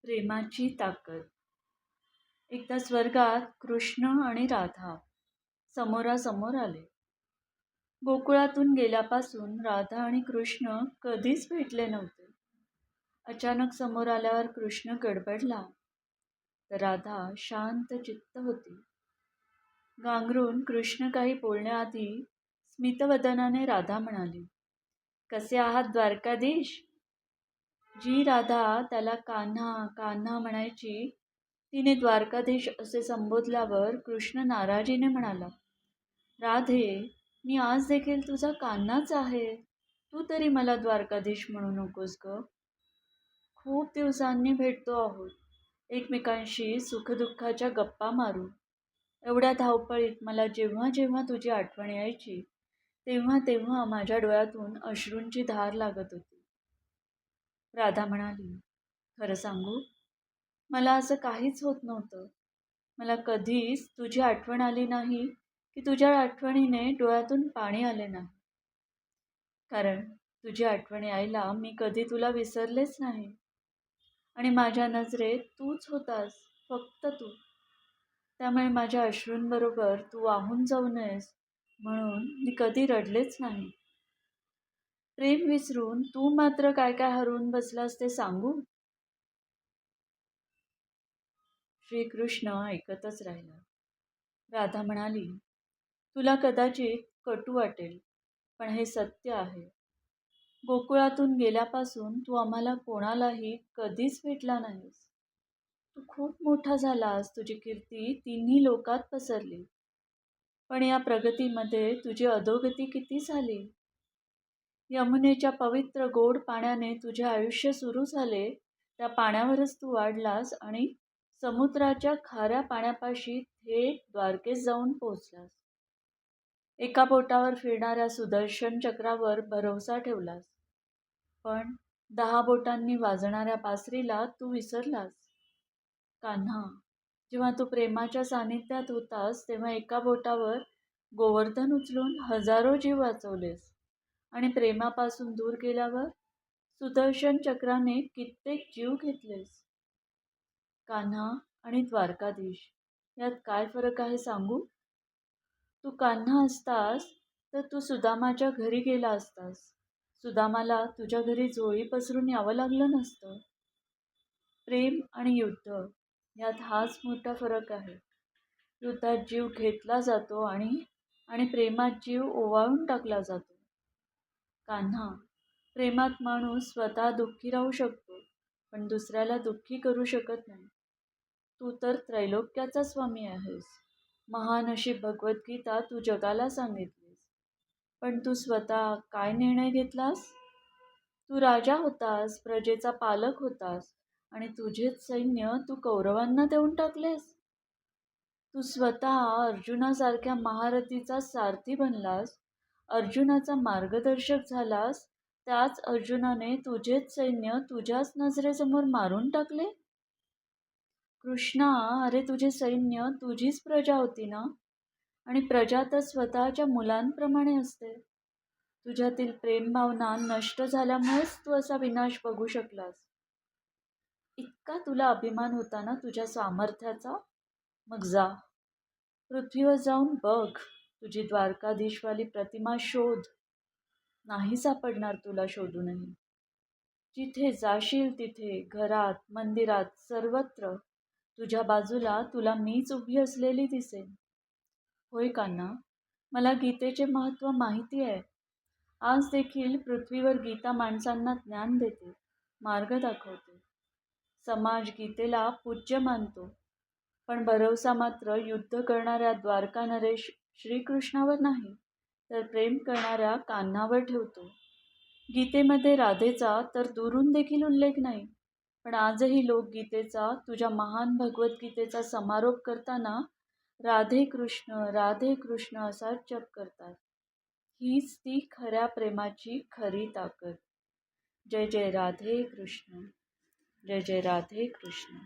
प्रेमाची ताकद. एकदा स्वर्गात कृष्ण आणि राधा समोरासमोर आले. गोकुळातून गेल्यापासून राधा आणि कृष्ण कधीच भेटले नव्हते. अचानक समोर आल्यावर कृष्ण गडबडला, तर राधा शांत चित्त होती. गांगरून कृष्ण काही बोलण्याआधी स्मितवदनाने राधा म्हणाली, "कसे आहात द्वारकाधीश?" जी राधा त्याला कान्हा कान्हा म्हणायची, तिने द्वारकाधीश असे संबोधल्यावर कृष्ण नाराजीने म्हणाला, "राधे, मी आज देखील तुझा कान्हाच आहे. तू तरी मला द्वारकाधीश म्हणू नकोस ग. खूप दिवसांनी भेटतो आहोत. एकमेकांशी सुखदुःखाच्या गप्पा मारू. एवढ्या धावपळीत मला जेव्हा जेव्हा तुझी आठवण यायची, तेव्हा तेव्हा माझ्या डोळ्यातून अश्रूंची धार लागत होती." राधा म्हणाली, "खरं सांगू, मला असं काहीच होत नव्हतं. मला कधीच तुझी आठवण आली नाही की तुझ्या आठवणीने डोळ्यातून पाणी आले नाही. कारण तुझी आठवण यायला मी कधी तुला विसरलेच नाही. आणि माझ्या नजरेत तूच होतास, फक्त तू. त्यामुळे माझ्या अश्रूंबरोबर तू वाहून जाऊ नयेस म्हणून मी कधी रडलेच नाही. प्रेम विसरून तू मात्र काय काय हरवून बसलास ते सांगू?" श्रीकृष्ण ऐकतच राहिला. राधा म्हणाली, "तुला कदाचित कटू वाटेल, पण हे सत्य आहे. गोकुळातून गेल्यापासून तू आम्हाला कोणालाही कधीच भेटला नाहीस. तू खूप मोठा झालास, तुझी कीर्ती तिन्ही लोकात पसरली. पण या प्रगतीमध्ये तुझी अधोगती किती झाली. यमुनेच्या पवित्र गोड पाण्याने तुझे आयुष्य सुरू झाले, त्या पाण्यावरच तू वाढलास आणि समुद्राच्या खाऱ्या पाण्यापाशी थेट द्वारकेस जाऊन पोहोचलास. एका बोटावर फिरणाऱ्या सुदर्शन चक्रावर भरवसा ठेवलास, पण 10 बोटांनी वाजणाऱ्या बासरीला तू विसरलास. कान्हा, जेव्हा तू प्रेमाच्या सानिध्यात होतास तेव्हा एका बोटावर गोवर्धन उचलून हजारो जीव वाचवलेस, आणि प्रेमापासून दूर गेल्यावर सुदर्शन चक्राने कित्येक जीव घेतलेस. कान्हा आणि द्वारकाधीश यात काय फरक आहे सांगू? तू कान्हा असतास तर तू सुदामाच्या घरी गेला असतास. सुदामाला तुझ्या घरी झोळी पसरून यावं लागलं नसतं. प्रेम आणि युद्ध यात हाच मोठा फरक आहे. युद्धात जीव घेतला जातो आणि आणि प्रेमात जीव ओवाळून टाकला जातो. कान्हा, प्रेमात माणूस स्वतः दुःखी राहू शकतो, पण दुसऱ्याला दुःखी करू शकत नाही. तू तर त्रैलोक्याचा स्वामी आहेस. महान अशी भगवद्गीता तू जगाला सांगितलीस. पण तू स्वतः काय निर्णय घेतलास? तू राजा होतास, प्रजेचा पालक होतास, आणि तुझेच सैन्य तू कौरवांना देऊन टाकलेस. तू स्वतः अर्जुनासारख्या महारथीचा सारथी बनलास, अर्जुनाचा मार्गदर्शक झालास. त्याच अर्जुनाने तुझेच सैन्य तुझ्याच नजरेसमोर मारून टाकले. कृष्णा, अरे तुझे सैन्य तुझीच प्रजा होती ना? आणि प्रजा तर स्वतःच्या मुलांप्रमाणे असते. तुझ्यातील प्रेमभावना नष्ट झाल्यामुळेच तू असा विनाश बघू शकलास. इतका तुला अभिमान होता ना तुझ्या सामर्थ्याचा? मग जा, पृथ्वीवर जाऊन बघ, तुझी द्वारकाधीशवाली प्रतिमा शोध. नाही सापडणार तुला शोधूनही. जिथे जाशील तिथे, घरात, मंदिरात, सर्वत्र तुझ्या बाजूला तुला मीच उभी असलेली दिसेन. होय कान्हा, मला गीतेचे महत्त्व माहिती आहे. आज देखील पृथ्वीवर गीता माणसांना ज्ञान देते, मार्ग दाखवते. समाज गीतेला पूज्य मानतो, पण भरवसा मात्र युद्ध करणाऱ्या द्वारका नरेश श्रीकृष्णावर नाही, तर प्रेम करणाऱ्या कान्हावर ठेवतो. गीतेमध्ये राधेचा तर दुरून देखील उल्लेख नाही, पण आजही लोक गीतेचा, तुझ्या महान भगवद्गीतेचा समारोप करताना राधे कृष्ण असा जप करतात. हीच ती खऱ्या प्रेमाची खरी ताकद. जय जय राधे कृष्ण. जय जय राधे कृष्ण.